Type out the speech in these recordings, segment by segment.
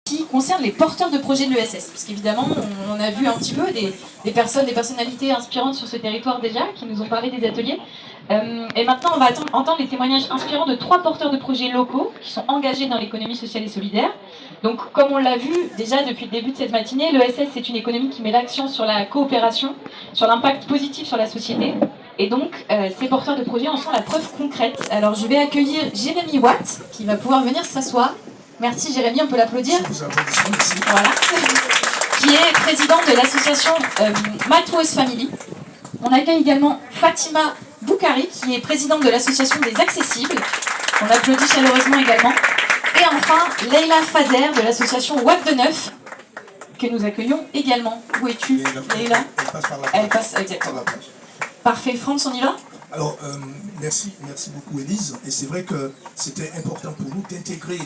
qui concerne les porteurs de projets de l'ESS. Parce qu'évidemment, on a vu un petit peu des personnalités inspirantes sur ce territoire déjà, qui nous ont parlé des ateliers. Et maintenant, on va entendre les témoignages inspirants de 3 porteurs de projets locaux qui sont engagés dans l'économie sociale et solidaire. Donc, comme on l'a vu déjà depuis le début de cette matinée, l'ESS, c'est une économie qui met l'accent sur la coopération, sur l'impact positif sur la société. Et donc, ces porteurs de projets en sont la preuve concrète. Alors, je vais accueillir Jérémy Watt, qui va pouvoir venir s'asseoir. Merci Jérémy, on peut l'applaudir. Voilà. Qui est président de l'association Matwos Family. On accueille également Fatima Boukari, qui est présidente de l'association des Accessibles. On applaudit chaleureusement également. Et enfin, Leïla Fazer de l'association WAC de Neuf, que nous accueillons également. Où es-tu, Leïla? Elle passe exactement. Parfait, Franz, on y va? Alors, merci beaucoup Élise. Et c'est vrai que c'était important pour nous d'intégrer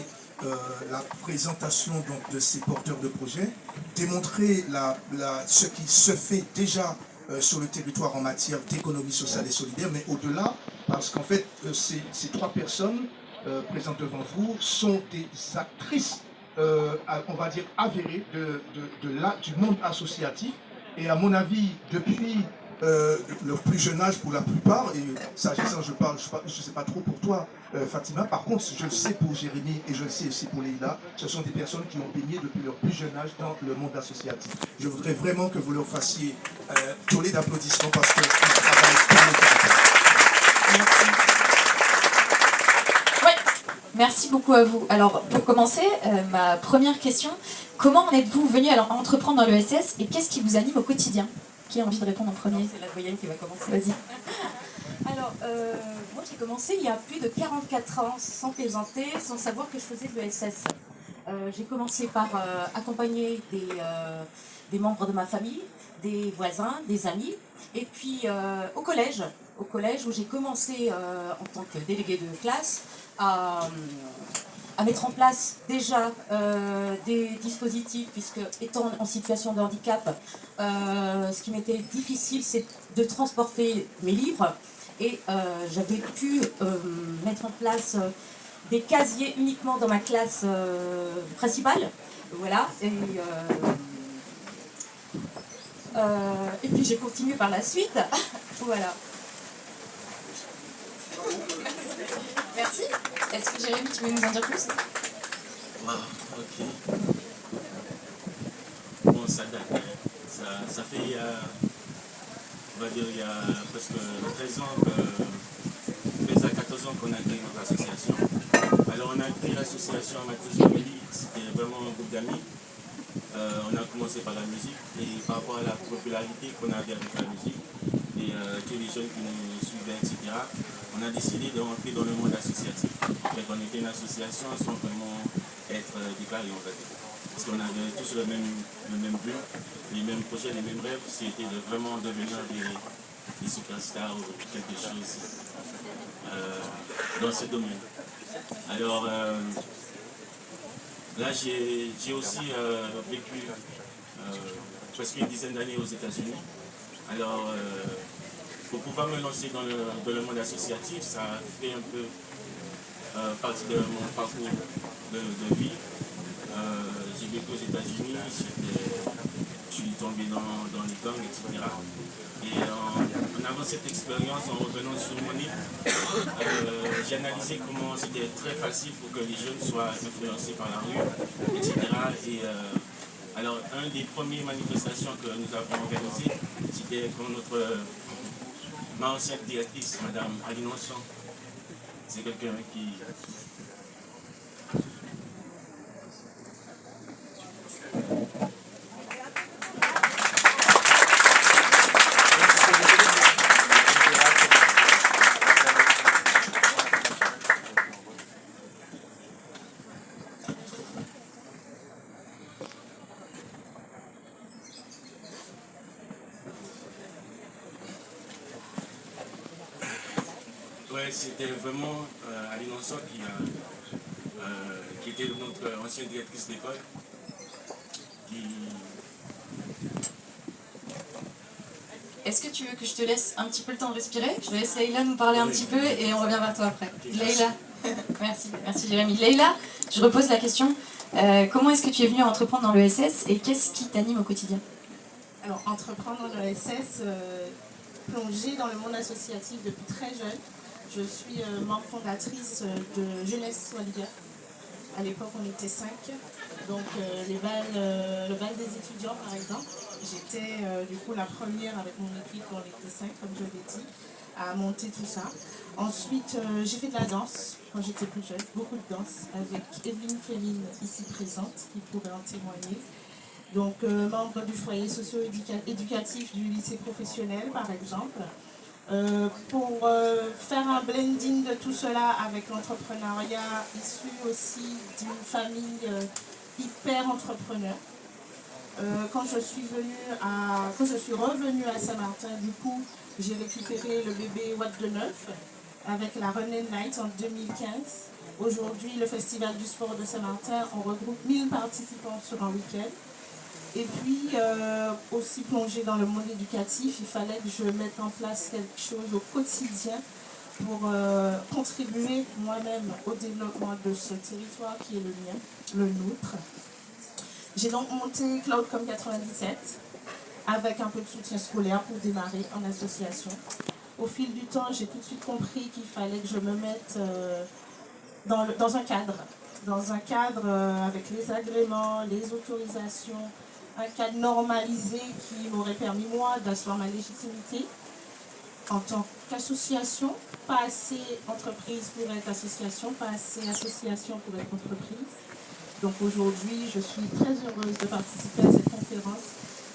la présentation donc, de ces porteurs de projets, démontrer ce qui se fait déjà sur le territoire en matière d'économie sociale et solidaire, mais au-delà, parce qu'en fait, ces 3 personnes présentes devant vous sont des actrices, on va dire, avérées du monde associatif. Et à mon avis, depuis leur plus jeune âge pour la plupart, et s'agissant, je ne sais pas trop pour toi Fatima, par contre je le sais pour Jérémy et je le sais aussi pour Leïla, ce sont des personnes qui ont baigné depuis leur plus jeune âge dans le monde associatif. Je voudrais vraiment que vous leur fassiez tourner d'applaudissements parce qu'ils travaillent pour le ouais. Merci beaucoup à vous. Alors pour commencer, ma première question, comment en êtes-vous venu à entreprendre dans l'ESS et qu'est-ce qui vous anime au quotidien? Qui a envie de répondre en premier? C'est la doyenne qui va commencer. Vas-y. Alors, moi j'ai commencé il y a plus de 44 ans, sans plaisanter, sans savoir que je faisais de l'ESS. J'ai commencé par accompagner des membres de ma famille, des voisins, des amis, et puis au collège où j'ai commencé en tant que déléguée de classe à mettre en place déjà des dispositifs, puisque étant en situation de handicap, ce qui m'était difficile, c'est de transporter mes livres. Et j'avais pu mettre en place des casiers uniquement dans ma classe principale. Voilà. Et puis j'ai continué par la suite. Voilà. Merci. Est-ce que Jérémy, tu veux nous en dire plus? Ok. Bon, ça date. Ça fait, on va dire, il y a presque 13 à 14 ans qu'on a créé notre association. Alors, on a créé l'association Matwos Family. C'était vraiment un groupe d'amis. On a commencé par la musique et par rapport à la popularité qu'on avait avec la musique et tous les jeunes qui nous suivaient, etc., on a décidé de rentrer dans le monde associatif. Donc on était une association sans vraiment être déclaré, on va dire. Parce qu'on avait tous le même but, les mêmes projets, les mêmes rêves, c'était de vraiment devenir des superstars ou quelque chose dans ce domaine. Alors là, j'ai aussi vécu presque une dizaine d'années aux États-Unis. Alors, pour pouvoir me lancer dans le monde associatif, ça a fait un peu partie de mon parcours de vie. J'ai vécu aux États-Unis, je suis tombé dans les gangs, etc. Et en avant cette expérience, en revenant sur mon île, j'ai analysé comment c'était très facile pour que les jeunes soient influencés par la rue, etc. Et alors, une des premières manifestations que nous avons organisées, c'était quand ma ancienne directrice, Madame Aline Onson, c'est quelqu'un qui... Ouais, c'était vraiment Aline Onson qui était notre ancienne directrice d'école. Est-ce que tu veux que je te laisse un petit peu le temps de respirer? Je vais laisser Leïla nous parler un petit peu et on revient vers toi après. Leïla, merci Jérémy. Leïla, je repose la question. Comment est-ce que tu es venu à entreprendre dans l'ESS et qu'est-ce qui t'anime au quotidien? Alors, entreprendre dans l'ESS, plonger dans le monde associatif depuis très jeune. Je suis membre fondatrice de Jeunesse Solidaire. À l'époque, on était 5. Donc, le bal des étudiants, par exemple, j'étais du coup la première avec mon équipe, on était 5, comme je l'ai dit, à monter tout ça. Ensuite, j'ai fait de la danse quand j'étais plus jeune, beaucoup de danse, avec Evelyne Féline, ici présente, qui pourrait en témoigner. Donc, membre du foyer socio-éducatif du lycée professionnel, par exemple. Pour faire un blending de tout cela avec l'entrepreneuriat, issu aussi d'une famille hyper entrepreneur. Quand je suis revenue à Saint-Martin, du coup, j'ai récupéré le bébé What de Neuf avec la Run and Night en 2015. Aujourd'hui, le Festival du sport de Saint-Martin, on regroupe 1000 participants sur un week-end. Et puis, aussi plongé dans le monde éducatif, il fallait que je mette en place quelque chose au quotidien pour contribuer moi-même au développement de ce territoire qui est le mien, le nôtre. J'ai donc monté Cloudcom 97 avec un peu de soutien scolaire pour démarrer en association. Au fil du temps, j'ai tout de suite compris qu'il fallait que je me mette dans un cadre avec les agréments, les autorisations, un cadre normalisé qui m'aurait permis, moi, d'asseoir ma légitimité en tant qu'association, pas assez entreprise pour être association, pas assez association pour être entreprise. Donc aujourd'hui, je suis très heureuse de participer à cette conférence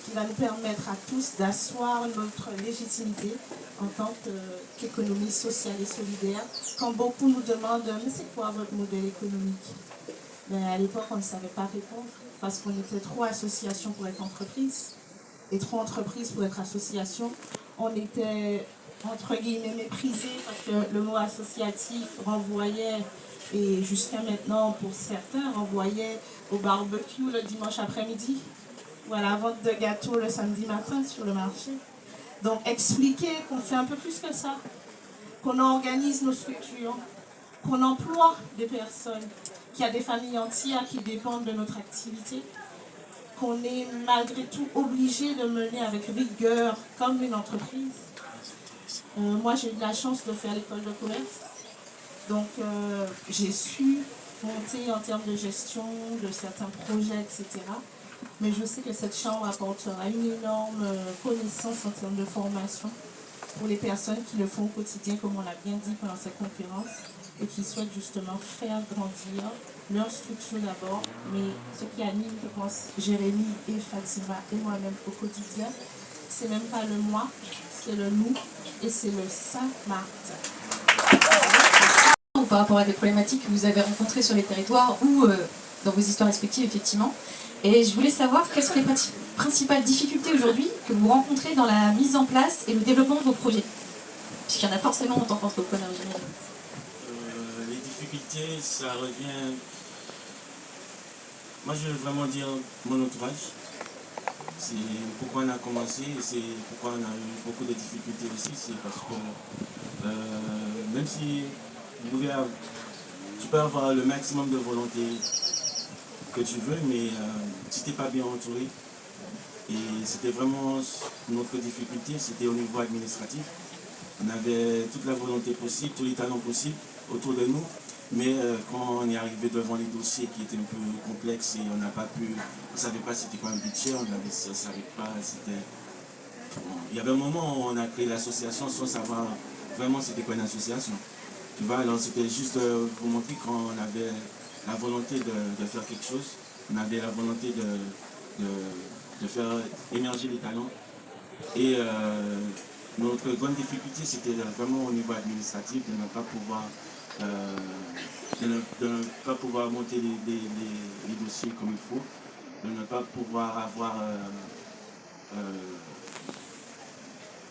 qui va nous permettre à tous d'asseoir notre légitimité en tant qu'économie sociale et solidaire. Quand beaucoup nous demandent « mais c'est quoi votre modèle économique ?» Mais à l'époque, on ne savait pas répondre parce qu'on était trop association pour être entreprise et trop entreprise pour être association. On était, entre guillemets, méprisé parce que le mot associatif renvoyait, et jusqu'à maintenant, pour certains, renvoyait au barbecue le dimanche après-midi ou à la vente de gâteaux le samedi matin sur le marché. Donc expliquer qu'on fait un peu plus que ça, qu'on organise nos structures, qu'on emploie des personnes, qu'il y a des familles entières qui dépendent de notre activité, qu'on est malgré tout obligé de mener avec rigueur comme une entreprise. Moi, j'ai eu de la chance de faire l'école de commerce, donc j'ai su monter en termes de gestion de certains projets, etc. Mais je sais que cette chambre apportera une énorme connaissance en termes de formation pour les personnes qui le font au quotidien, comme on l'a bien dit pendant cette conférence, et qui souhaitent justement faire grandir leur structure d'abord, mais ce qui anime, je pense, Jérémy et Fatima et moi-même au quotidien, c'est même pas le moi, c'est le nous et c'est le Saint-Martin. Par rapport à des problématiques que vous avez rencontrées sur les territoires ou dans vos histoires respectives, effectivement. Et je voulais savoir quelles sont les principales difficultés aujourd'hui que vous rencontrez dans la mise en place et le développement de vos projets. Puisqu'il y en a forcément en tant qu'entrepreneur, j'imagine. Les difficultés, ça revient... Moi, je veux vraiment dire mon entourage. C'est pourquoi on a commencé et c'est pourquoi on a eu beaucoup de difficultés aussi. C'est parce que même si tu peux avoir le maximum de volonté que tu veux, mais si tu n'es pas bien entouré, et c'était vraiment notre difficulté, c'était au niveau administratif. On avait toute la volonté possible, tous les talents possibles autour de nous, mais quand on est arrivé devant les dossiers qui étaient un peu complexes et on n'a pas pu, on ne savait pas c'était quoi un budget, on ne savait pas, c'était... Il y avait un moment où on a créé l'association sans savoir vraiment c'était quoi une association. Tu vois, alors c'était juste pour montrer quand on avait la volonté de faire quelque chose, on avait la volonté de faire émerger les talents. Et notre grande difficulté, c'était vraiment au niveau administratif, de ne pas pouvoir monter les dossiers comme il faut, de ne pas pouvoir avoir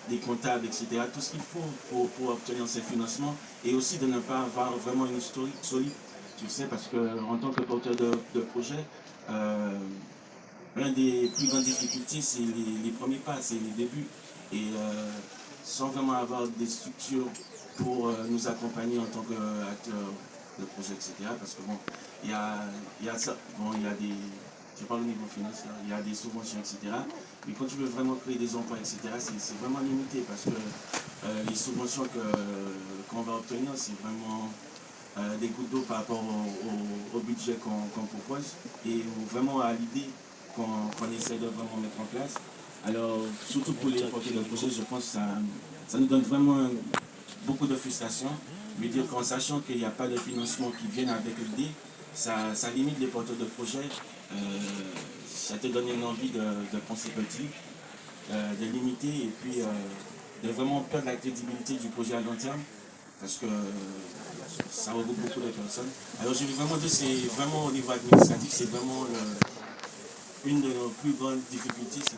des comptables, etc. Tout ce qu'il faut pour obtenir ces financements, et aussi de ne pas avoir vraiment une historique solide, tu sais, parce qu'en tant que porteur de projet, l'une des plus grandes difficultés, c'est les premiers pas, c'est les débuts. Et sans vraiment avoir des structures pour nous accompagner en tant qu'acteurs de projet, etc. Parce que bon, il y a ça, bon, il y a des, je parle au niveau financier, il y a des subventions, etc. Mais quand tu veux vraiment créer des emplois, etc., c'est vraiment limité parce que les subventions qu'on va obtenir, c'est vraiment des gouttes d'eau par rapport au budget qu'on propose et vraiment à l'idée qu'on essaie de vraiment mettre en place. Alors, surtout pour les porteurs de projet, je pense que ça nous donne vraiment beaucoup de frustration. Je veux dire qu'en sachant qu'il n'y a pas de financement qui vienne avec l'idée, ça limite les porteurs de projet. Ça te donne une envie de penser petit, de limiter et puis de vraiment perdre la crédibilité du projet à long terme parce que ça regroupe beaucoup de personnes. Alors je vais vraiment dire c'est vraiment au niveau administratif, c'est vraiment une de nos plus grandes difficultés, c'est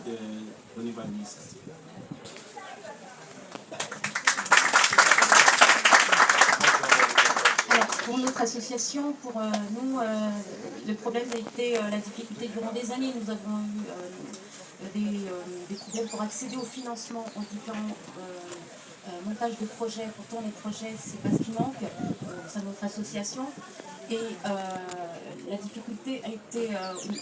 au niveau administratif. Alors, pour notre association, pour nous, le problème a été la difficulté durant des années. Nous avons eu des problèmes pour accéder au financement aux différents montages de projets. Pourtant, les projets, c'est pas ce qui manque au sein de notre association. Et la difficulté a été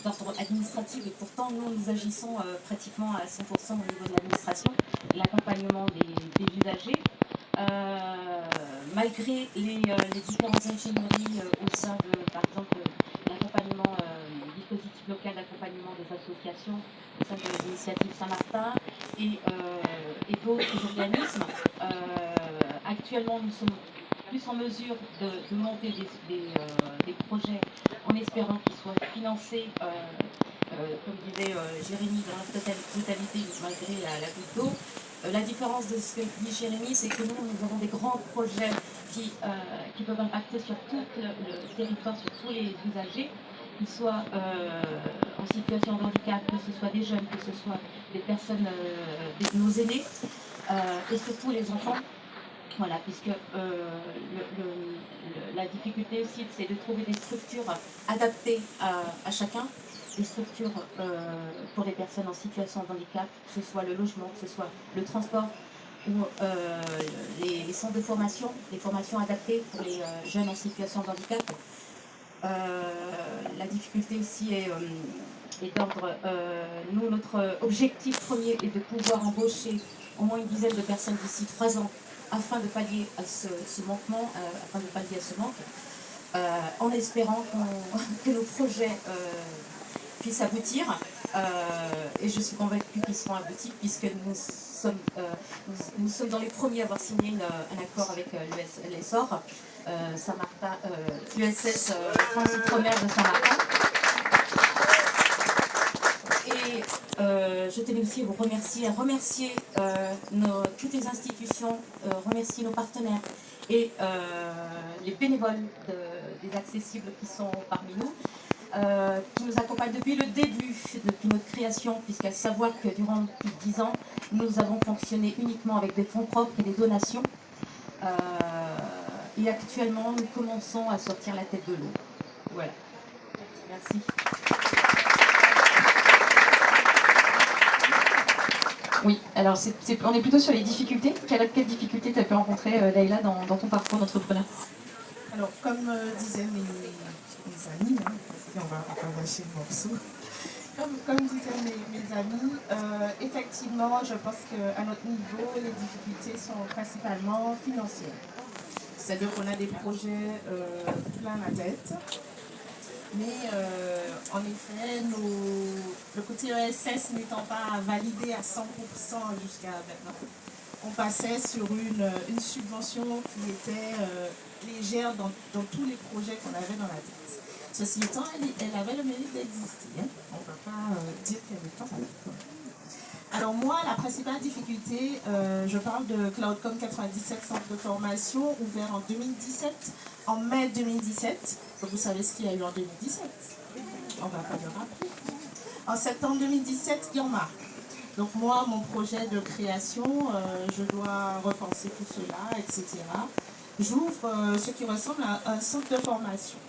d'ordre administratif. Et pourtant, nous agissons pratiquement à 100% au niveau de l'administration, l'accompagnement des usagers. Malgré les différentes ingénieries au sein de, par exemple, l'accompagnement, dispositif local d'accompagnement des associations, au sein de l'initiative Saint-Martin et d'autres organismes, actuellement nous sommes plus en mesure de monter des projets en espérant qu'ils soient financés, comme disait Jérémy, dans la totalité malgré la goutte d'eau. La différence de ce que dit Jérémy, c'est que nous avons des grands projets qui peuvent impacter sur tout le territoire, sur tous les usagers, qu'ils soient en situation de handicap, que ce soit des jeunes, que ce soit des personnes, nos aînés, et surtout les enfants. Voilà, puisque la difficulté aussi, c'est de trouver des structures adaptées à chacun, des structures pour les personnes en situation de handicap, que ce soit le logement, que ce soit le transport, ou les centres de formation, les formations adaptées pour les jeunes en situation de handicap. La difficulté aussi est d'ordre, nous, notre objectif premier est de pouvoir embaucher au moins une dizaine de personnes d'ici 3 ans afin de pallier à ce manquement, afin de pallier à ce manque, en espérant que nos projets puissent aboutir. Et je suis convaincue qu'ils seront aboutis puisque nous sommes dans les premiers à avoir signé un accord avec l'ESSOR, Saint-Martin, l'USS Trans-Outre-mer de Saint-Martin. Et je tenais aussi à vous remercier toutes les institutions, remercier nos partenaires et les bénévoles des accessibles qui sont parmi nous, qui nous accompagnent depuis le début, depuis notre création, puisqu'à savoir que durant plus de 10 ans, nous avons fonctionné uniquement avec des fonds propres et des donations. Et actuellement, nous commençons à sortir la tête de l'eau. Voilà. Merci. Oui, alors on est plutôt sur les difficultés. Quelle difficulté tu as pu rencontrer, Leïla, dans ton parcours d'entrepreneur? Alors, comme disaient mes amis, hein, et on va lâcher le morceau. Comme disaient mes amis, effectivement, je pense qu'à notre niveau, les difficultés sont principalement financières. C'est-à-dire qu'on a des projets plein la tête. Mais en effet, le côté ESS n'étant pas validé à 100% jusqu'à maintenant, on passait sur une subvention qui était légère dans tous les projets qu'on avait dans la tête. Ceci étant, elle avait le mérite d'exister. Hein. On ne va pas dire qu'elle n'est pas valide. Alors moi, la principale difficulté, je parle de Cloudcom 97, centre de formation, ouvert en 2017, en mai 2017. Donc vous savez ce qu'il y a eu en 2017. On ne va pas le rappeler. En septembre 2017, il y en a. Donc moi, mon projet de création, je dois repenser tout cela, etc. J'ouvre ce qui ressemble à un centre de formation.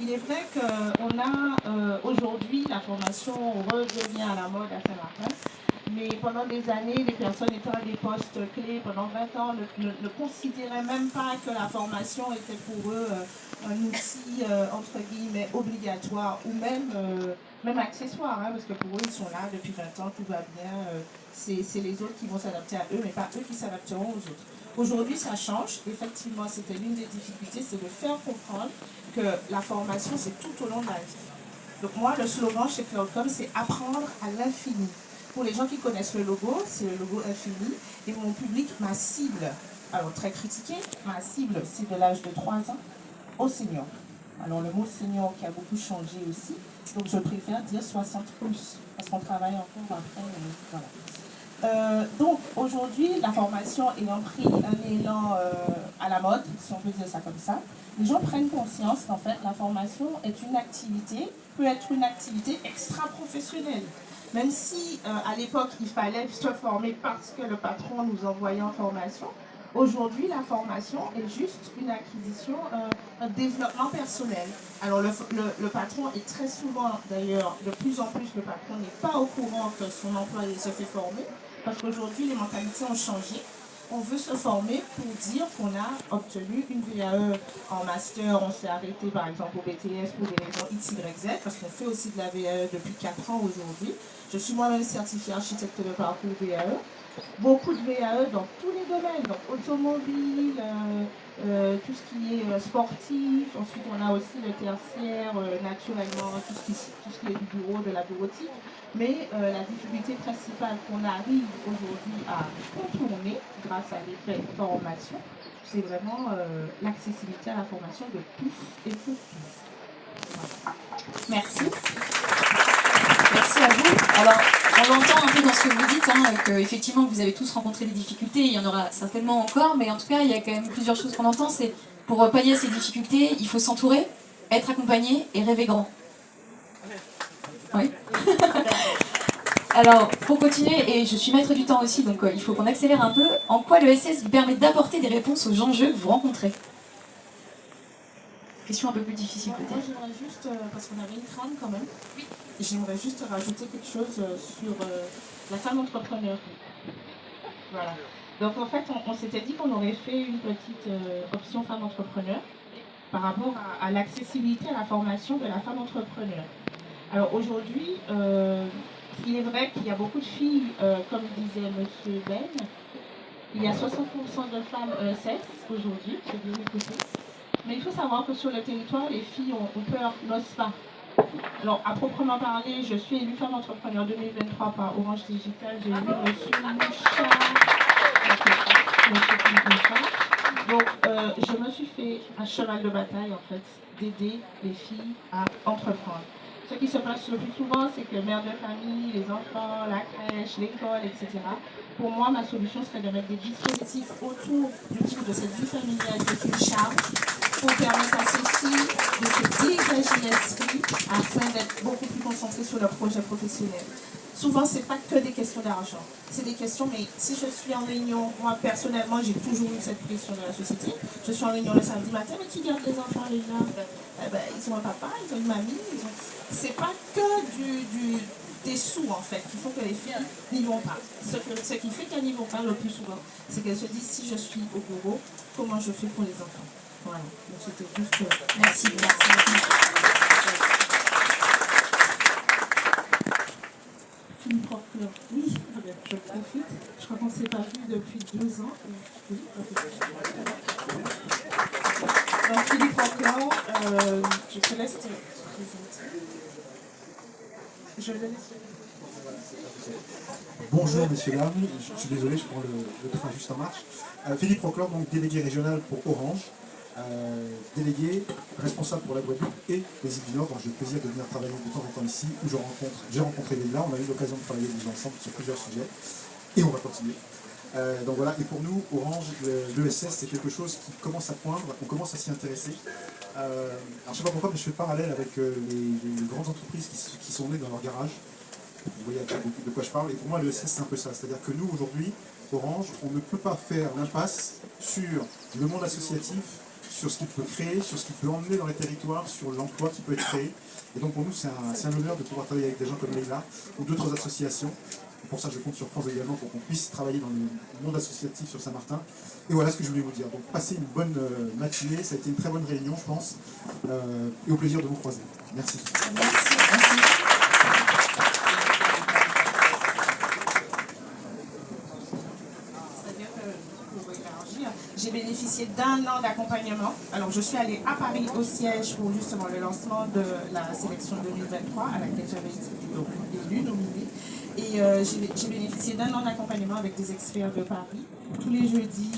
Il est vrai qu'on a aujourd'hui, la formation redevient à la mode à Saint-Martin. Mais pendant des années, les personnes étant à des postes clés pendant 20 ans ne considéraient même pas que la formation était pour eux un outil, entre guillemets, obligatoire ou même accessoire, hein, parce que pour eux, ils sont là depuis 20 ans, tout va bien. C'est les autres qui vont s'adapter à eux, mais pas eux qui s'adapteront aux autres. Aujourd'hui, ça change. Effectivement, c'était l'une des difficultés, c'est de faire comprendre que la formation, c'est tout au long de la vie. Donc moi, le slogan chez Cloudcom, c'est apprendre à l'infini. Pour les gens qui connaissent le logo, c'est le logo infini. Et mon public, ma cible, alors très critiqué, ma cible, c'est de l'âge de 3 ans au senior. Alors le mot senior qui a beaucoup changé aussi, donc je préfère dire 60 plus, parce qu'on travaille encore après, voilà. Donc aujourd'hui, la formation ayant pris un élan à la mode, si on peut dire ça comme ça, les gens prennent conscience qu'en fait la formation est une activité, peut être une activité extra-professionnelle. Même si à l'époque il fallait se former parce que le patron nous envoyait en formation, aujourd'hui la formation est juste une acquisition, un développement personnel. Alors le patron est très souvent, d'ailleurs, de plus en plus le patron n'est pas au courant que son employé se fait former, parce qu'aujourd'hui les mentalités ont changé. On veut se former pour dire qu'on a obtenu une VAE en master, on s'est arrêté par exemple au BTS pour des raisons X, Y, Z, parce qu'on fait aussi de la VAE depuis 4 ans aujourd'hui. Je suis moi-même certifiée architecte de parcours VAE. Beaucoup de VAE dans tous les domaines, donc automobile, tout ce qui est sportif. Ensuite, on a aussi le tertiaire, naturellement, tout ce qui est du bureau, de la bureautique. Mais la difficulté principale qu'on arrive aujourd'hui à contourner grâce à l'effet formation, c'est vraiment l'accessibilité à la formation de tous et pour tous. Voilà. Merci. Merci à vous. Alors, on l'entend un peu dans ce que vous dites, hein, qu'effectivement vous avez tous rencontré des difficultés, il y en aura certainement encore, mais en tout cas il y a quand même plusieurs choses qu'on entend, c'est pour pallier ces difficultés, il faut s'entourer, être accompagné et rêver grand. Oui. Alors, pour continuer, et je suis maître du temps aussi, donc il faut qu'on accélère un peu, en quoi l'ESS permet d'apporter des réponses aux enjeux que vous rencontrez? Question un peu plus difficile peut-être. Moi j'aimerais juste, parce qu'on avait une trame quand même, j'aimerais juste rajouter quelque chose sur la femme entrepreneur. Voilà. Donc en fait, on s'était dit qu'on aurait fait une petite option femme entrepreneur par rapport à l'accessibilité à la formation de la femme entrepreneur. Alors aujourd'hui, il est vrai qu'il y a beaucoup de filles, comme disait M. Ben, il y a 60% de femmes ESS aujourd'hui, j'ai bien écouté. Mais il faut savoir que sur le territoire, les filles ont peur, n'osent pas. Alors, à proprement parler, je suis élue femme entrepreneur 2023 par Orange Digital. J'ai élu M. Moucha. Donc, je me suis fait un cheval de bataille, en fait, d'aider les filles à entreprendre. Ce qui se passe le plus souvent, c'est que mère de famille, les enfants, la crèche, l'école, etc. Pour moi, ma solution serait de mettre des dispositifs autour de cette vie familiale qui est une charge, pour permettre à ces filles de se dégager l'esprit afin d'être beaucoup plus concentrées sur leur projet professionnel. Souvent, ce n'est pas que des questions d'argent. C'est des questions, mais si je suis en réunion, moi personnellement, j'ai toujours eu cette pression de la société. Je suis en réunion le samedi matin, mais qui garde les enfants les là? Ils ont un papa, ils ont une mamie. C'est pas que des sous en fait qui font que les filles n'y vont pas. Ce qui fait qu'elles n'y vont pas le plus souvent, c'est qu'elles se disent si je suis au bureau, comment je fais pour les enfants? Voilà, donc c'était juste... Merci. Philippe Procleur, oui, je profite. Je crois qu'on ne s'est pas vu depuis 2 ans. Donc Philippe Procleur, je te laisse te présenter. Je le laisse. Bonjour messieurs, dames, je suis désolé, je prends le train juste en marche. Philippe Procleur, donc délégué régional pour Orange. Délégué, responsable pour la Guadeloupe et les îles du Nord. J'ai le plaisir de venir travailler de temps en temps ici, où j'ai rencontré Leïla, on a eu l'occasion de travailler déjà ensemble sur plusieurs sujets, et on va continuer. Donc voilà, et pour nous, Orange, l'ESS, c'est quelque chose qui commence à poindre, on commence à s'y intéresser. Alors je ne sais pas pourquoi, mais je fais le parallèle avec les grandes entreprises qui sont nées dans leur garage. Vous voyez de quoi je parle, et pour moi l'ESS c'est un peu ça, c'est-à-dire que nous aujourd'hui, Orange, on ne peut pas faire l'impasse sur le monde associatif, sur ce qu'il peut créer, sur ce qu'il peut emmener dans les territoires, sur l'emploi qui peut être créé. Et donc pour nous, c'est un honneur de pouvoir travailler avec des gens comme Leïla ou d'autres associations Pour ça, je compte sur France également pour qu'on puisse travailler dans le monde associatif sur Saint-Martin. Et voilà ce que je voulais vous dire. Donc, passez une bonne matinée. Ça a été une très bonne réunion, je pense. Et au plaisir de vous croiser. Merci. Merci. C'est-à-dire que, pour élargir, j'ai bénéficié d'1 an d'accompagnement. Alors, je suis allée à Paris au siège pour justement le lancement de la sélection 2023 à laquelle j'avais été élue, nominée. Et j'ai bénéficié d'1 an d'accompagnement avec des experts de Paris, tous les jeudis,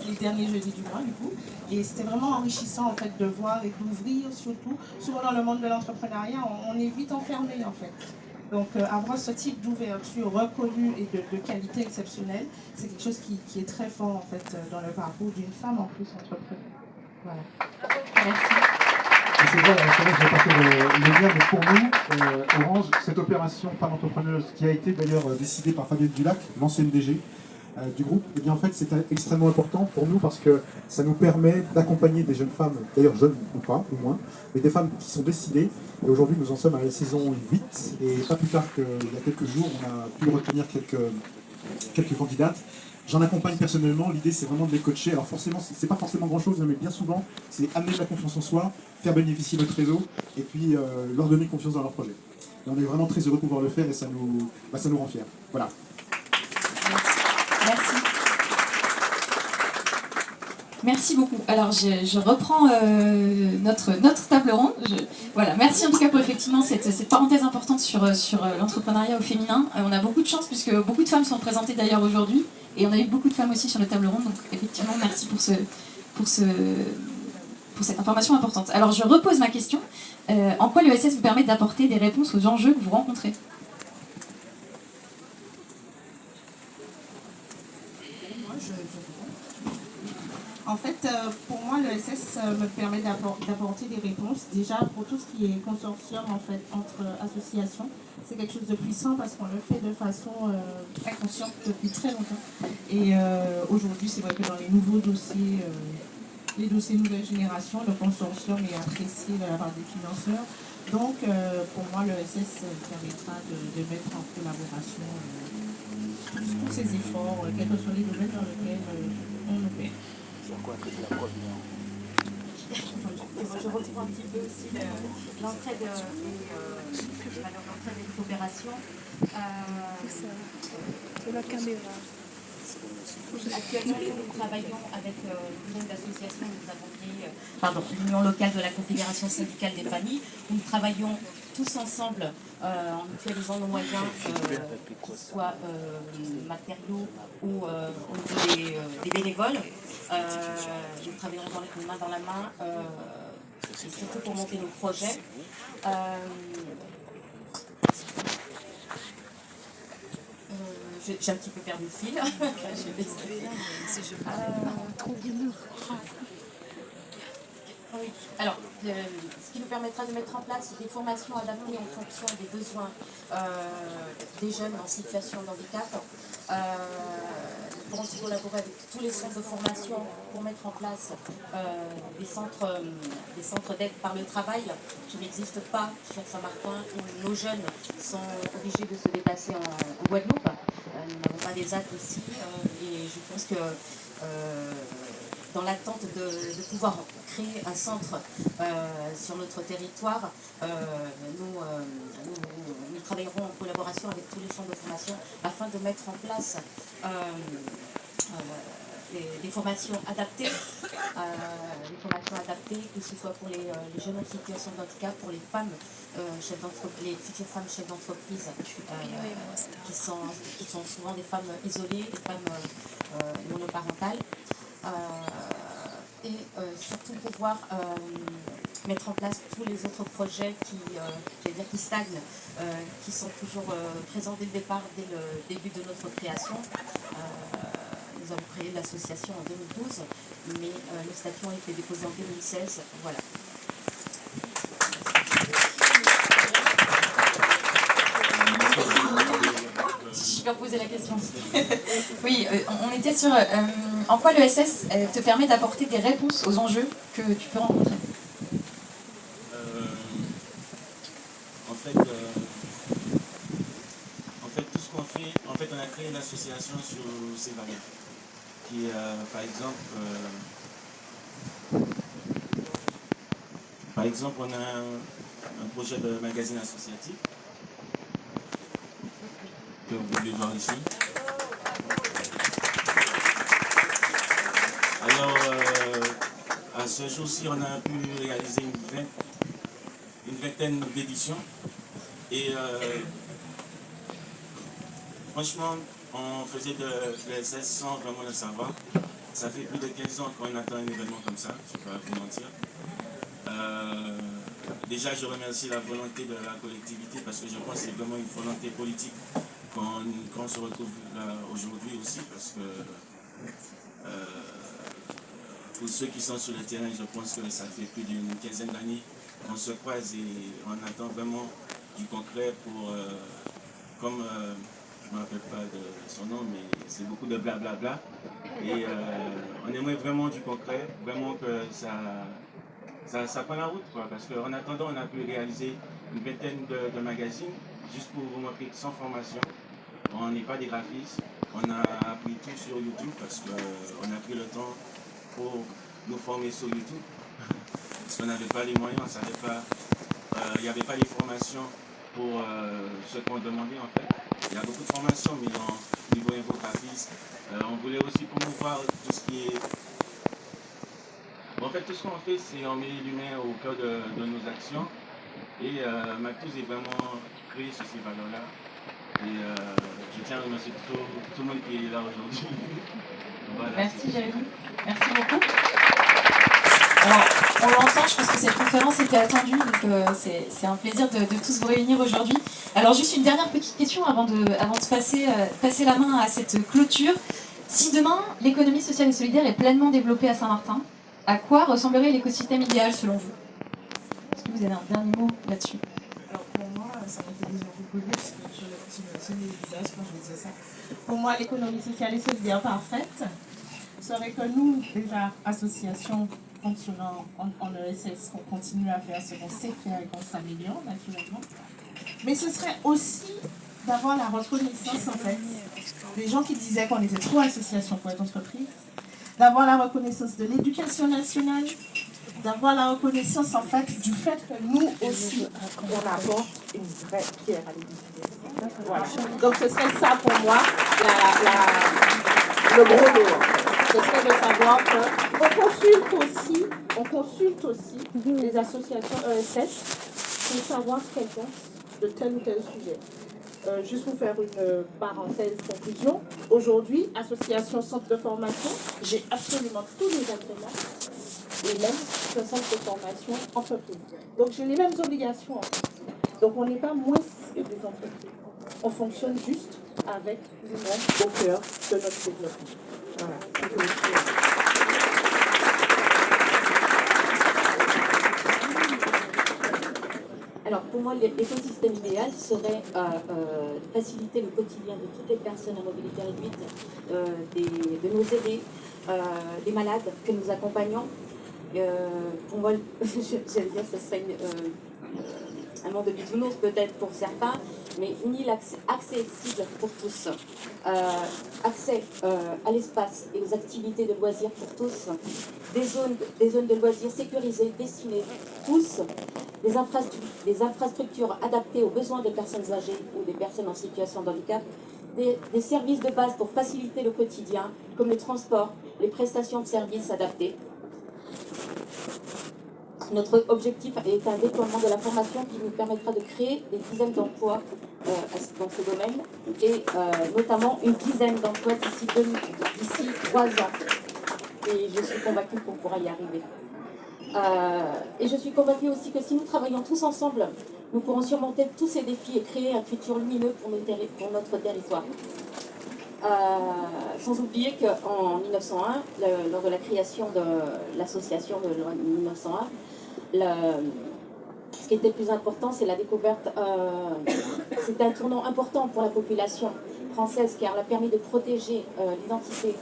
les derniers jeudis du mois, du coup. Et c'était vraiment enrichissant, en fait, de voir et d'ouvrir, surtout. Souvent, dans le monde de l'entrepreneuriat, on est vite enfermé, en fait. Donc, avoir ce type d'ouverture reconnue et de qualité exceptionnelle, c'est quelque chose qui est très fort, en fait, dans le parcours d'une femme, en plus, entrepreneur. Voilà. Merci. Et c'est vrai, je vais passer le lien, mais pour nous, Orange, cette opération Femme Entrepreneuse qui a été d'ailleurs décidée par Fabienne Dulac, l'ancienne DG du groupe, et bien en fait c'est extrêmement important pour nous parce que ça nous permet d'accompagner des jeunes femmes, d'ailleurs jeunes ou pas, ou moins, mais des femmes qui sont décidées. Et aujourd'hui nous en sommes à la saison 8, et pas plus tard qu'il y a quelques jours, on a pu retenir quelques candidates. J'en accompagne personnellement, l'idée c'est vraiment de les coacher. Alors forcément, c'est pas forcément grand chose, mais bien souvent, c'est amener de la confiance en soi, faire bénéficier notre réseau, et puis leur donner confiance dans leur projet. Et on est vraiment très heureux de pouvoir le faire, et ça nous rend fiers. Voilà. Merci. Merci beaucoup. Alors, je reprends notre table ronde. Voilà, merci en tout cas pour effectivement cette parenthèse importante sur l'entrepreneuriat au féminin. On a beaucoup de chance puisque beaucoup de femmes sont présentées d'ailleurs aujourd'hui et on a eu beaucoup de femmes aussi sur la table ronde. Donc, effectivement, merci pour cette information importante. Alors, je repose ma question. En quoi l'ESS vous permet d'apporter des réponses aux enjeux que vous rencontrez ? En fait, pour moi, l'ESS me permet d'apporter des réponses. Déjà, pour tout ce qui est consortium en fait, entre associations, c'est quelque chose de puissant parce qu'on le fait de façon très consciente depuis très longtemps. Et aujourd'hui, c'est vrai que dans les nouveaux dossiers, les dossiers nouvelle génération, le consortium est apprécié de la part des financeurs. Donc, pour moi, l'ESS permettra de mettre en collaboration tous ces efforts, quels que soient les domaines dans lesquels on opère. Je retrouve un petit peu aussi l'entraide et les coopérations. De la caméra. Actuellement, nous travaillons avec l'union d'associations, nous avons créé l'union locale de la Confédération syndicale des familles, où nous travaillons tous ensemble en mutualisant nos moyens, qu'ils soient matériaux ou des bénévoles. Nous travaillons main dans la main, et surtout pour monter nos projets. J'ai un petit peu perdu le fil. Oui. Alors, ce qui nous permettra de mettre en place des formations adaptées en fonction des besoins des jeunes en situation de handicap. Nous pourrons aussi collaborer avec tous les centres de formation pour mettre en place des centres d'aide par le travail qui n'existent pas sur Saint-Martin où nos jeunes sont obligés de se déplacer en Guadeloupe. Nous n'avons pas des actes aussi et je pense que dans l'attente de pouvoir créer un centre sur notre territoire, nous travaillerons en collaboration avec tous les centres de formation afin de mettre en place des formations adaptées, que ce soit pour les jeunes en situation de handicap, pour les femmes les futures femmes chefs d'entreprise qui sont souvent des femmes isolées, des femmes monoparentales. Et surtout pouvoir mettre en place tous les autres projets qui stagnent, qui sont toujours présents dès le départ, dès le début de notre création. Nous avons créé l'association en 2012, mais le statut a été déposé en 2016. Voilà. Je peux poser la question. Oui, on était sur en quoi l'ESS te permet d'apporter des réponses aux enjeux que tu peux rencontrer. En fait, tout ce qu'on fait, en fait, on a créé une association sur ces valeurs. Qui, par exemple, on a un projet de magazine associatif que vous pouvez voir ici. Alors, à ce jour-ci, on a pu réaliser une vingtaine d'éditions. Et franchement, on faisait de l'ESS sans vraiment le savoir. Ça fait plus de 15 ans qu'on attend un événement comme ça, je ne vais pas vous mentir. Déjà, je remercie la volonté de la collectivité parce que je pense que c'est vraiment une volonté politique qu'on se retrouve là aujourd'hui aussi parce que pour ceux qui sont sur le terrain, je pense que ça fait plus d'une quinzaine d'années qu'on se croise et on attend vraiment du concret pour, comme je ne me rappelle pas de son nom, mais c'est beaucoup de blablabla. Et on aimerait vraiment du concret, vraiment que ça prend la route, quoi, parce qu'en attendant, on a pu réaliser une vingtaine de magazines, juste pour vous montrer sans formation. On n'est pas des graphistes, on a appris tout sur YouTube parce qu'on a pris le temps pour nous former sur YouTube. Parce qu'on n'avait pas les moyens, on savait pas, il n'y avait pas les formations pour ce qu'on demandait en fait. Il y a beaucoup de formations, mais au niveau infographiste, on voulait aussi promouvoir tout ce qui est... Bon, en fait, tout ce qu'on fait, c'est on met l'humain au cœur de nos actions. Et Mactus est vraiment créé sur ces valeurs-là. Et je tiens à remercier tout le monde qui est là aujourd'hui. Voilà. Merci Jérémy, merci beaucoup. Alors, on l'entend, je pense que cette conférence était attendue, donc c'est un plaisir de tous vous réunir aujourd'hui. Alors juste une dernière petite question avant de passer la main à cette clôture. Si demain, l'économie sociale et solidaire est pleinement développée à Saint-Martin, à quoi ressemblerait l'écosystème idéal selon vous? Est-ce que vous avez un dernier mot là-dessus? Alors pour moi, ça m'a été déjà reconnu parce que je me les visages quand je disais ça. Pour moi, l'économie sociale et solidaire parfaite serait que nous, déjà, associations fonctionnant en ESS, qu'on continue à faire ce qu'on sait faire et qu'on s'améliore naturellement. Mais ce serait aussi d'avoir la reconnaissance, en fait, des gens qui disaient qu'on était trop association pour être entreprise, d'avoir la reconnaissance de l'éducation nationale, d'avoir la reconnaissance, en fait, du fait que nous aussi, on apporte une vraie pierre à l'édifice. Voilà. Donc ce serait ça pour moi, le gros lot. Ce serait de savoir qu'on consulte aussi les associations ESS pour savoir ce qu'elles pensent de tel ou tel sujet. Juste pour faire une parenthèse conclusion, aujourd'hui, association centre de formation, j'ai absolument tous les agréments et même le centre de formation entreprise. Donc j'ai les mêmes obligations en fait. Donc on n'est pas moins que des entreprises. On fonctionne juste avec l'humain au cœur de notre développement. Voilà. Alors pour moi, l'écosystème idéal serait faciliter le quotidien de toutes les personnes à mobilité réduite, de nos aînés, des malades que nous accompagnons. Pour moi, j'allais dire que ce serait un monde de bisounours peut-être pour certains, mais accessible pour tous. Accès à l'espace et aux activités de loisirs pour tous. Des zones de loisirs sécurisées, destinées tous. Des infrastructures adaptées aux besoins des personnes âgées ou des personnes en situation de handicap, des services de base pour faciliter le quotidien, comme le transport, les prestations de services adaptés. Notre objectif est un déploiement de la formation qui nous permettra de créer des dizaines d'emplois dans ce domaine et notamment une dizaine d'emplois d'ici 3 ans. Et je suis convaincue qu'on pourra y arriver. Et je suis convaincue aussi que si nous travaillons tous ensemble, nous pourrons surmonter tous ces défis et créer un futur lumineux pour notre territoire. Sans oublier qu'en 1901, lors de la création de l'association de 1901, ce qui était le plus important, c'est la découverte. C'était un tournant important pour la population française car elle a permis de protéger l'identité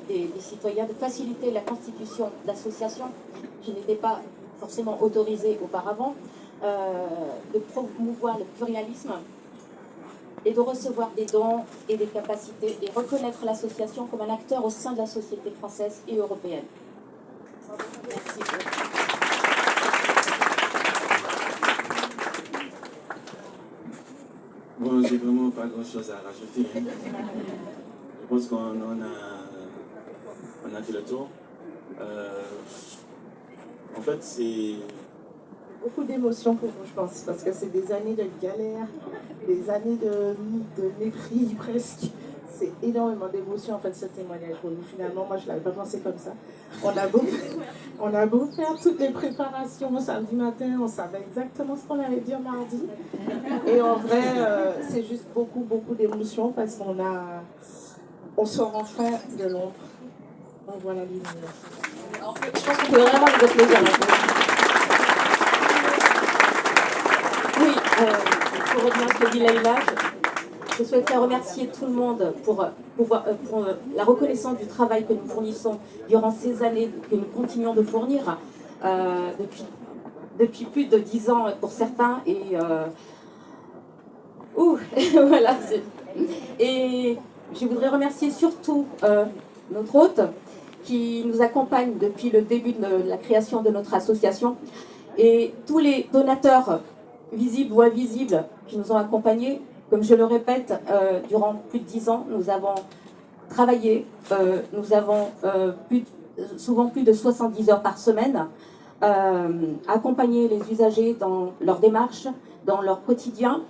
des citoyens, de faciliter la constitution d'associations qui n'étaient pas forcément autorisées auparavant, de promouvoir le pluralisme et de recevoir des dons et des capacités et reconnaître l'association comme un acteur au sein de la société française et européenne. Merci. Bon, j'ai vraiment pas grand chose à rajouter. Je pense qu'on a fait le tour. En fait, c'est Beaucoup d'émotions pour vous, je pense, parce que c'est des années de galère, des années de mépris presque. C'est énormément d'émotions en fait ce témoignage pour nous. Finalement, moi je ne l'avais pas pensé comme ça. On a beau faire toutes les préparations samedi matin, on savait exactement ce qu'on allait dire mardi. Et en vrai, c'est juste beaucoup d'émotions parce on sort enfin de l'ombre. On voit la lumière. Je pense qu'on peut vraiment les applaudir. Oui, pour revenir à ce que dit Leïla, je souhaiterais remercier tout le monde pour la reconnaissance du travail que nous fournissons durant ces années, que nous continuons de fournir depuis plus de 10 ans pour certains. Et voilà. Et je voudrais remercier surtout notre hôte qui nous accompagne depuis le début de la création de notre association et tous les donateurs visibles ou invisibles qui nous ont accompagnés. Comme je le répète, durant plus de 10 ans, nous avons travaillé, nous avons souvent plus de 70 heures par semaine, accompagné les usagers dans leur démarche, dans leur quotidien.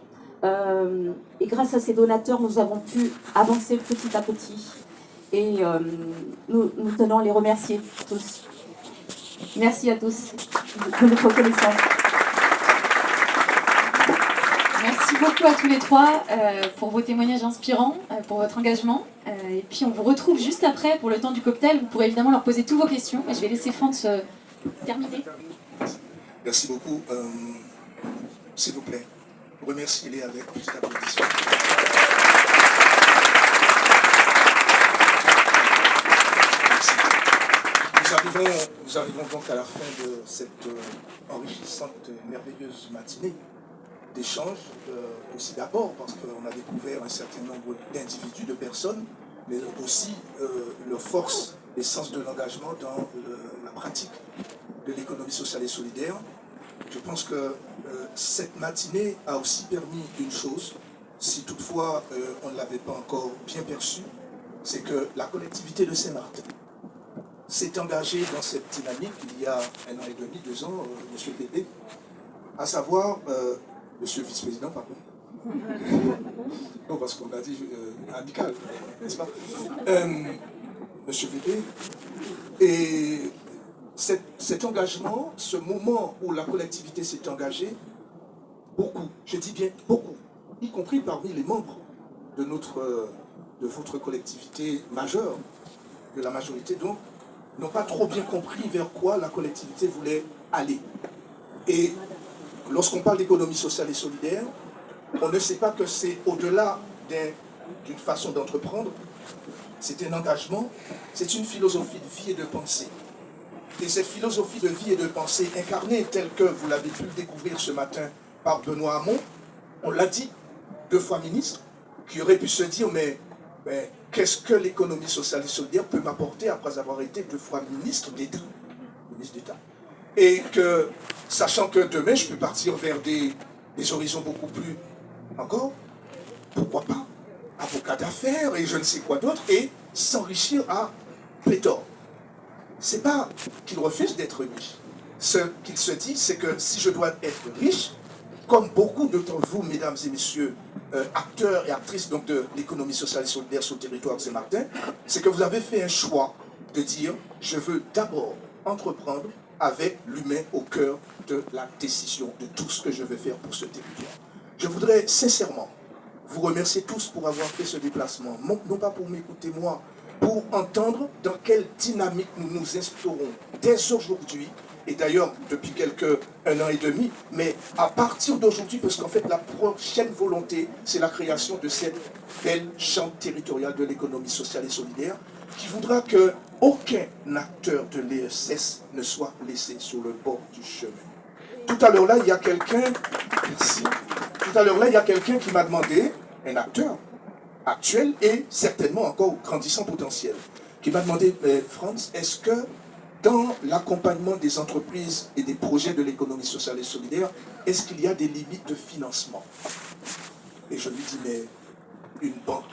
Et grâce à ces donateurs, nous avons pu avancer petit à petit. Et nous tenons à les remercier tous. Merci à tous de notre reconnaissance. Merci beaucoup à tous les trois pour vos témoignages inspirants, pour votre engagement. Et puis on vous retrouve juste après pour le temps du cocktail. Vous pourrez évidemment leur poser toutes vos questions. Et je vais laisser France terminer. Merci beaucoup. S'il vous plaît, remerciez-les avec un petit applaudissement. Nous arrivons donc à la fin de cette enrichissante et merveilleuse matinée d'échange, aussi d'abord parce qu'on a découvert un certain nombre d'individus, de personnes, mais aussi leur force et sens de l'engagement dans la pratique de l'économie sociale et solidaire. Je pense que cette matinée a aussi permis une chose, si toutefois on ne l'avait pas encore bien perçu, c'est que la collectivité de Saint-Martin s'est engagée dans cette dynamique il y a 1 an et demi, 2 ans, M. Pépé, à savoir, Monsieur le vice-président, pardon. Non, parce qu'on a dit amical, n'est-ce pas? Monsieur Pépé, et cet engagement, ce moment où la collectivité s'est engagée, beaucoup, je dis bien beaucoup, y compris parmi les membres de votre collectivité majeure, de la majorité donc, n'ont pas trop bien compris vers quoi la collectivité voulait aller. Et lorsqu'on parle d'économie sociale et solidaire, on ne sait pas que c'est au-delà d'une façon d'entreprendre, c'est un engagement, c'est une philosophie de vie et de pensée. Et cette philosophie de vie et de pensée incarnée telle que vous l'avez pu le découvrir ce matin par Benoît Hamon, on l'a dit, 2 fois ministre, qui aurait pu se dire, mais qu'est-ce que l'économie sociale et solidaire peut m'apporter après avoir été 2 fois ministre d'État, et que, sachant que demain, je peux partir vers des horizons beaucoup plus encore, pourquoi pas, avocat d'affaires et je ne sais quoi d'autre, et s'enrichir à pléthore. C'est pas qu'il refuse d'être riche. Ce qu'il se dit, c'est que si je dois être riche, comme beaucoup d'entre vous, mesdames et messieurs, acteurs et actrices donc, de l'économie sociale et solidaire sur le territoire de Saint-Martin, c'est que vous avez fait un choix de dire, je veux d'abord entreprendre avec l'humain au cœur de la décision de tout ce que je vais faire pour ce territoire. Je voudrais sincèrement vous remercier tous pour avoir fait ce déplacement, non pas pour m'écouter moi, pour entendre dans quelle dynamique nous nous instaurons dès aujourd'hui, et d'ailleurs depuis 1 an et demi, mais à partir d'aujourd'hui, parce qu'en fait la prochaine volonté, c'est la création de cette belle chambre territoriale de l'économie sociale et solidaire, qui voudra que aucun acteur de l'ESS ne soit laissé sur le bord du chemin. Tout à l'heure là, il y a quelqu'un, merci. Tout à l'heure là, il y a quelqu'un qui m'a demandé, un acteur actuel et certainement encore grandissant potentiel, qui m'a demandé, Franz, est-ce que dans l'accompagnement des entreprises et des projets de l'économie sociale et solidaire, est-ce qu'il y a des limites de financement? Et je lui dis, mais une banque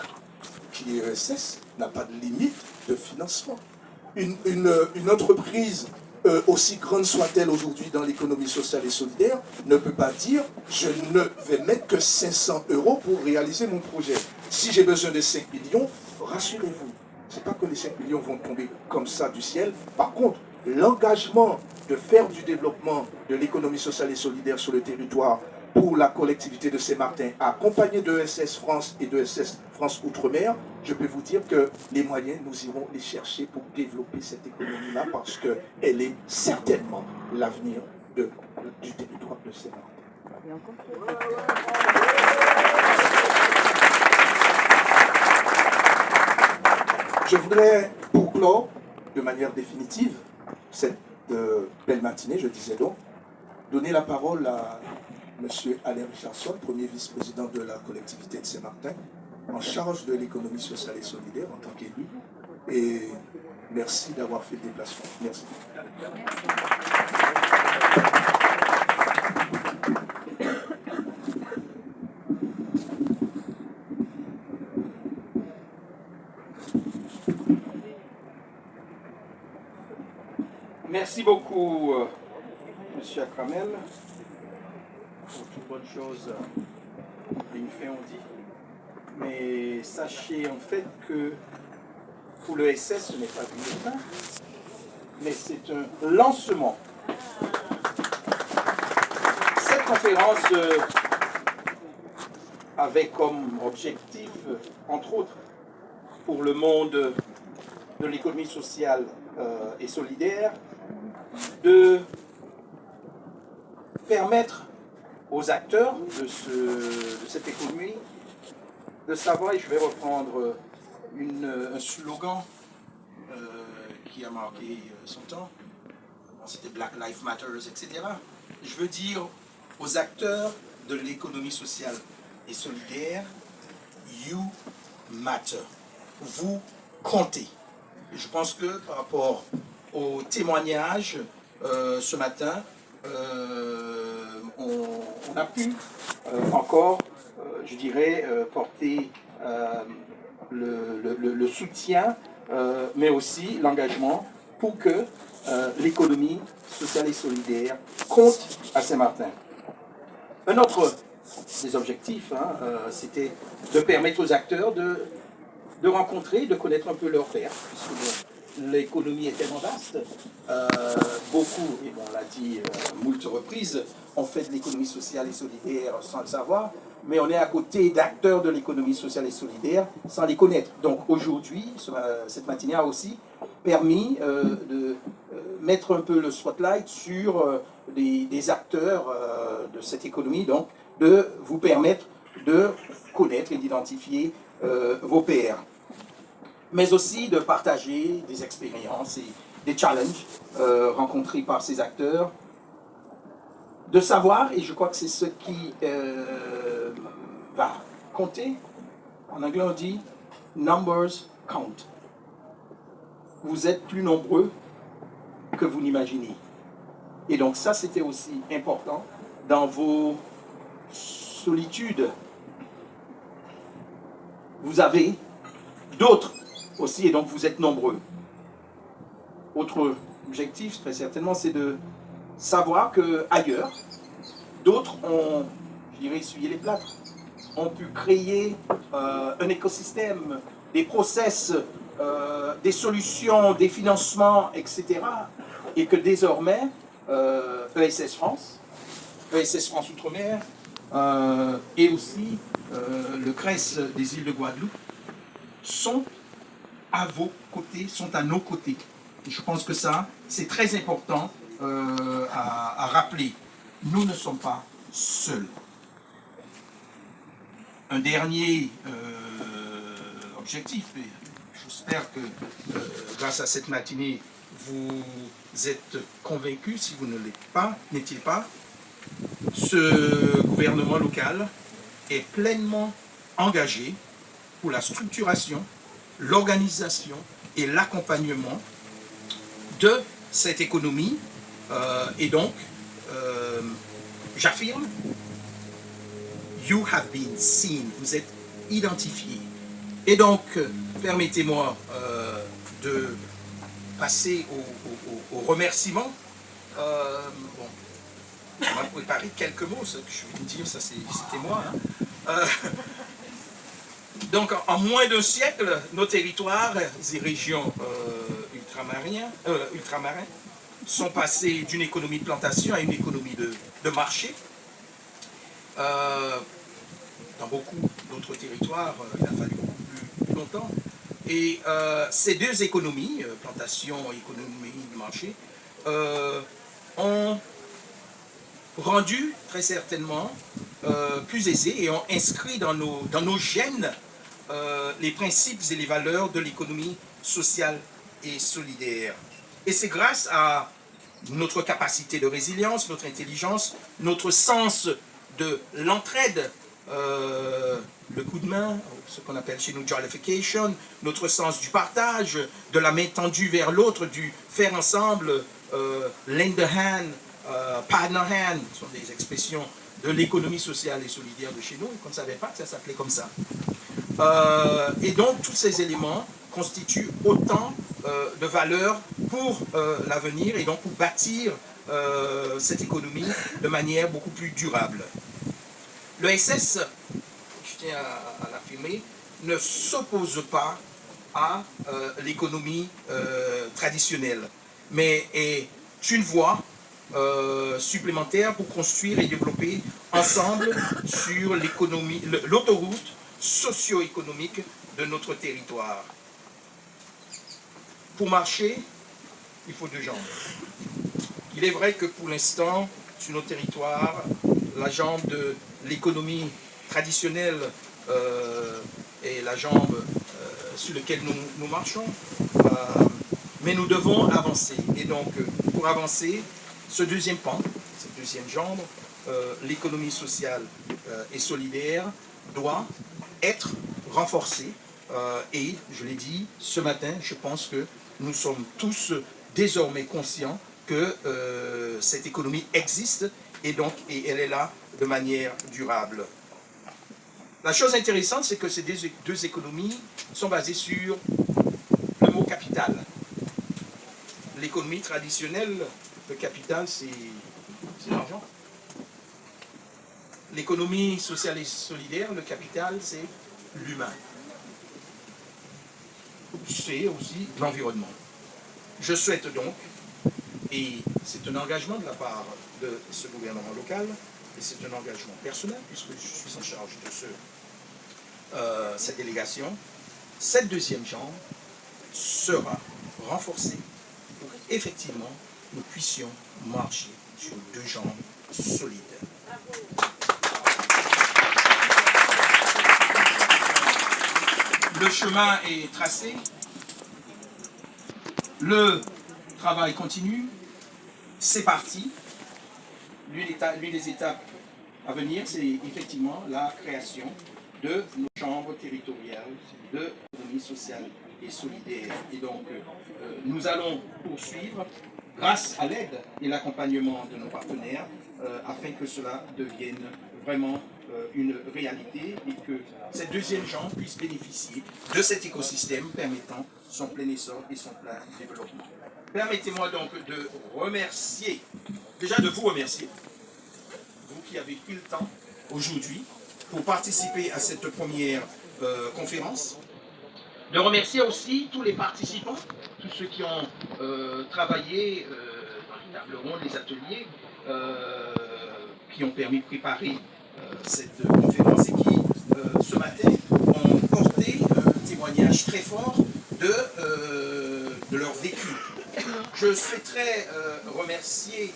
qui est ESS n'a pas de limite de financement. Une entreprise, aussi grande soit-elle aujourd'hui dans l'économie sociale et solidaire, ne peut pas dire, je ne vais mettre que 500 € pour réaliser mon projet. Si j'ai besoin de 5 millions, rassurez-vous, c'est pas que les 5 millions vont tomber comme ça du ciel. Par contre, l'engagement de faire du développement de l'économie sociale et solidaire sur le territoire pour la collectivité de Saint-Martin, accompagné de ESS France et de ESS France Outre-mer, je peux vous dire que les moyens, nous irons les chercher pour développer cette économie-là parce qu'elle est certainement l'avenir du territoire de Saint-Martin. Je voudrais, pour clore de manière définitive cette belle matinée, je disais donc, donner la parole à M. Alain Richardson, premier vice-président de la collectivité de Saint-Martin, en charge de l'économie sociale et solidaire en tant qu'élu. Et merci d'avoir fait le déplacement. Merci. Merci beaucoup, M. Akramel, pour toute bonne chose. Une fin on dit. Mais sachez en fait que pour le SS, ce n'est pas une fin, mais c'est un lancement. Cette conférence avait comme objectif, entre autres, pour le monde de l'économie sociale et solidaire, de permettre aux acteurs de cette économie de savoir, et je vais reprendre un slogan qui a marqué son temps, c'était Black Lives Matter, etc. Je veux dire aux acteurs de l'économie sociale et solidaire, you matter, vous comptez. Et je pense que par rapport au témoignage ce matin, on a pu encore, je dirais, porter le soutien, mais aussi l'engagement pour que l'économie sociale et solidaire compte à Saint-Martin. Un autre des objectifs, c'était de permettre aux acteurs de rencontrer, de connaître un peu leur père, puisque l'économie est tellement vaste. Beaucoup, et on l'a dit moult reprises, ont fait de l'économie sociale et solidaire sans le savoir, mais on est à côté d'acteurs de l'économie sociale et solidaire sans les connaître. Donc aujourd'hui, cette matinée a aussi permis de mettre un peu le spotlight sur des acteurs de cette économie, donc de vous permettre de connaître et d'identifier vos pairs, mais aussi de partager des expériences et des challenges rencontrés par ces acteurs, de savoir, et je crois que c'est ce qui va compter, en anglais on dit « numbers count ». Vous êtes plus nombreux que vous n'imaginez. Et donc ça, c'était aussi important dans vos solitudes. Vous avez d'autres aussi, et donc vous êtes nombreux. Autre objectif, très certainement, c'est de savoir qu'ailleurs, d'autres ont, je dirais, essuyé les plâtres, ont pu créer un écosystème, des process, des solutions, des financements, etc. Et que désormais, ESS France Outre-mer, et aussi le CRES des îles de Guadeloupe sont à vos côtés, sont à nos côtés. Et je pense que ça, c'est très important à rappeler. Nous ne sommes pas seuls. Un dernier objectif, et j'espère que grâce à cette matinée, vous êtes convaincus, si vous ne n'étiez pas, ce gouvernement local est pleinement engagé pour la structuration, l'organisation et l'accompagnement de cette économie. Et donc, j'affirme, you have been seen, vous êtes identifiés. Et donc, permettez-moi de passer au remerciement. Bon, on m'a préparé quelques mots, ce que je vais vous dire, ça c'était moi. Hein. Donc, en moins d'un siècle, nos territoires et régions ultramarins sont passés d'une économie de plantation à une économie de marché. Dans beaucoup d'autres territoires, il a fallu beaucoup plus longtemps. Et ces deux économies, plantation et économie de marché, ont rendu très certainement plus aisés et ont inscrit dans nos gènes les principes et les valeurs de l'économie sociale et solidaire. Et c'est grâce à notre capacité de résilience, notre intelligence, notre sens de l'entraide, le coup de main, ce qu'on appelle chez nous jollification, notre sens du partage, de la main tendue vers l'autre, du faire ensemble, lend a hand, partner hand, ce sont des expressions de l'économie sociale et solidaire de chez nous, et qu'on ne savait pas que ça s'appelait comme ça. Et donc tous ces éléments constituent autant de valeurs pour l'avenir et donc pour bâtir cette économie de manière beaucoup plus durable. Le SS, je tiens à l'affirmer, ne s'oppose pas à l'économie traditionnelle, mais est une voie supplémentaire pour construire et développer ensemble sur l'économie, l'autoroute socio-économique de notre territoire. Pour marcher, il faut deux jambes. Il est vrai que pour l'instant, sur nos territoires, la jambe de l'économie traditionnelle est la jambe sur laquelle nous marchons, mais nous devons avancer. Et donc, pour avancer, ce deuxième pan, cette deuxième jambe, l'économie sociale et solidaire, doit être renforcée. Et, je l'ai dit ce matin, je pense que nous sommes tous désormais conscients que cette économie existe et elle est là de manière durable. La chose intéressante, c'est que ces deux économies sont basées sur le mot capital. L'économie traditionnelle, le capital, c'est l'argent. L'économie sociale et solidaire, le capital, c'est l'humain. C'est aussi l'environnement. Je souhaite donc, et c'est un engagement de la part de ce gouvernement local, et c'est un engagement personnel, puisque je suis en charge de cette délégation, cette deuxième jambe sera renforcée pour qu'effectivement nous puissions marcher sur deux jambes solides. Le chemin est tracé, le travail continue, c'est parti. L'une des étapes à venir, c'est effectivement la création de nos chambres territoriales de l'économie sociale et solidaire. Et donc, nous allons poursuivre grâce à l'aide et l'accompagnement de nos partenaires afin que cela devienne vraiment une réalité et que cette deuxième jambe puisse bénéficier de cet écosystème permettant son plein essor et son plein développement. Permettez-moi donc de remercier, déjà de vous remercier, vous qui avez pris le temps aujourd'hui pour participer à cette première conférence, de remercier aussi tous les participants, tous ceux qui ont travaillé dans les tables rondes, les ateliers, qui ont permis de préparer cette conférence et qui, ce matin, ont porté un témoignage très fort de leur vécu. Je souhaiterais remercier,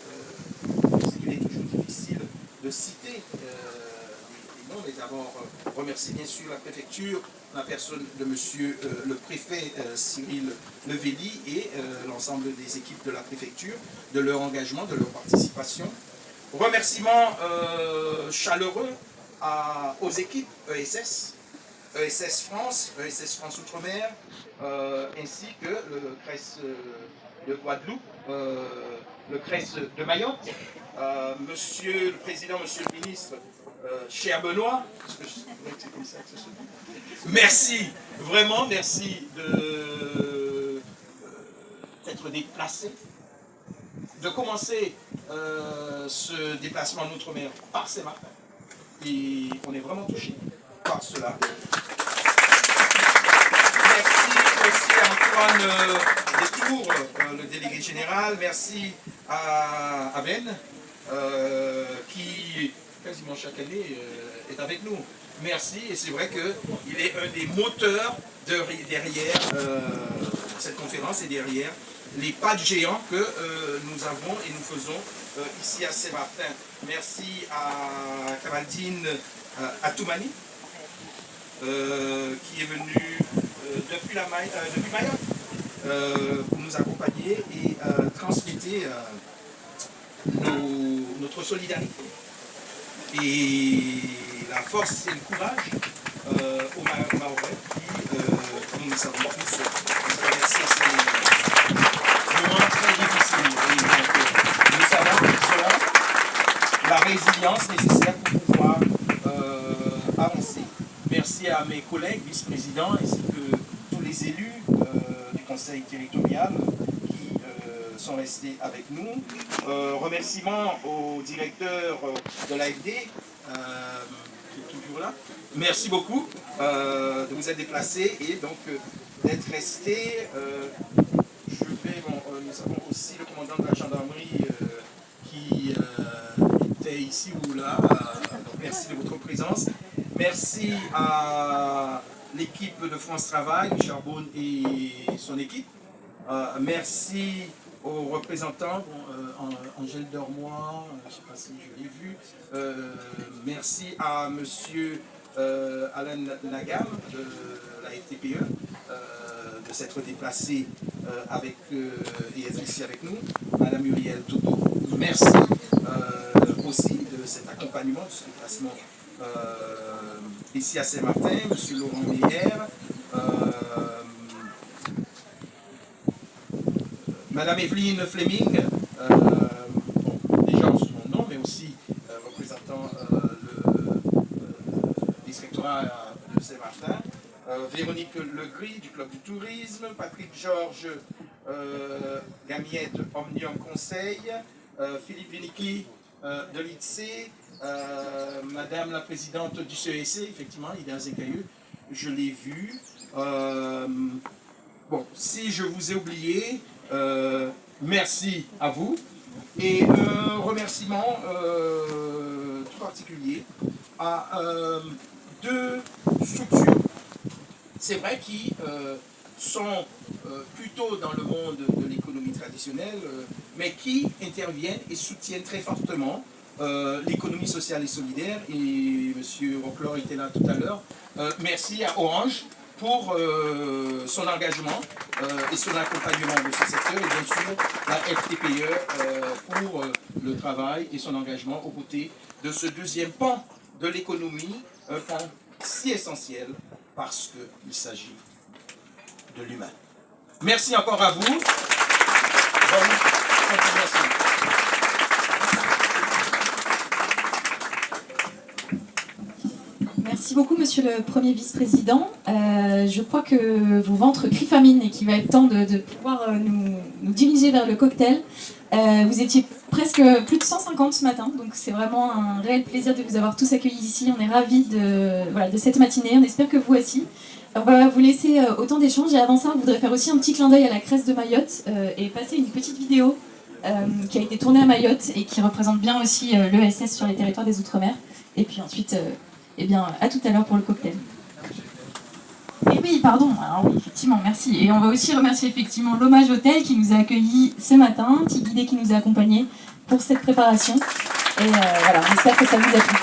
il est toujours difficile de citer les noms, mais d'abord remercier bien sûr la préfecture, la personne de monsieur le préfet Cyril Levelli et l'ensemble des équipes de la préfecture, de leur engagement, de leur participation. Remerciements chaleureux aux équipes ESS ESS France, ESS France Outre-mer, ainsi que le CRES de Guadeloupe, le CRES de Mayotte, Monsieur le Président, Monsieur le Ministre, cher Benoît, c'est comme ça que ça se dit. Merci, vraiment merci d'être déplacé, de commencer ce déplacement en Outre-mer par Saint-Martin. Et on est vraiment touché par cela. Merci aussi à Antoine Détour, le délégué général. Merci à Ben, qui quasiment chaque année est avec nous. Merci, et c'est vrai qu'il est un des moteurs derrière cette conférence et derrière les pas de géants que nous avons et nous faisons ici à Saint-Martin. Merci à Kamaldine Atoumani, qui est venu depuis Mayotte pour nous accompagner et transmettre notre solidarité et la force et le courage aux Mahorais qui, comme nous savons tous, traverser ces moments très difficiles. Et donc, nous savons qu'ils ont la résilience nécessaire pour pouvoir avancer. Merci à mes collègues vice-présidents ainsi que tous les élus du conseil territorial qui sont restés avec nous. Remerciements au directeur de l'AFD qui est toujours là. Merci beaucoup de vous être déplacés et donc d'être restés. Nous avons aussi le commandant de la gendarmerie qui était ici ou là. Donc merci de votre présence. Merci à l'équipe de France Travail, Charbonne et son équipe. Merci aux représentants, Angèle Dormois, je ne sais pas si je l'ai vu. Merci à monsieur Alain Nagam de la FTPE de s'être déplacé avec, et être ici avec nous. Madame Muriel Toto, merci aussi de cet accompagnement, de ce déplacement ici à Saint-Martin. Monsieur Laurent Meyer, Madame Evelyne Fleming, déjà en son nom, mais aussi représentant le directorat de Saint-Martin, Véronique Legris du Club du Tourisme, Patrick Georges Gamiette Omnium Conseil, Philippe Vinicki de l'ITSE, Madame la Présidente du CESC, effectivement, Ida Zekaïeux, je l'ai vu. Bon, si je vous ai oublié, merci à vous et un remerciement tout particulier à deux structures, c'est vrai, qui sont plutôt dans le monde de l'économie traditionnelle, mais qui interviennent et soutiennent très fortement l'économie sociale et solidaire. Et M. Roclor était là tout à l'heure. Merci à Orange pour son engagement et son accompagnement de ce secteur, et bien sûr la FTPE pour le travail et son engagement aux côtés de ce deuxième pan de l'économie, un pan si essentiel parce qu'il s'agit de l'humain. Merci encore à vous. Bonne continuation. Merci beaucoup, monsieur le Premier vice-président. Je crois que vos ventres crient famine et qu'il va être temps de pouvoir nous diriger vers le cocktail. Vous étiez presque plus de 150 ce matin, donc c'est vraiment un réel plaisir de vous avoir tous accueillis ici. On est ravis de cette matinée, on espère que vous aussi. On va vous laisser autant d'échanges, et avant ça, on voudrait faire aussi un petit clin d'œil à la Crèce de Mayotte et passer une petite vidéo qui a été tournée à Mayotte et qui représente bien aussi l'ESS sur les territoires des Outre-mer. Et puis ensuite, eh bien, à tout à l'heure pour le cocktail. Et oui, pardon, alors oui, effectivement, merci. Et on va aussi remercier effectivement l'Hommage Hôtel qui nous a accueillis ce matin, qui guidait, qui nous a accompagnés pour cette préparation. Et voilà, j'espère que ça vous a plu.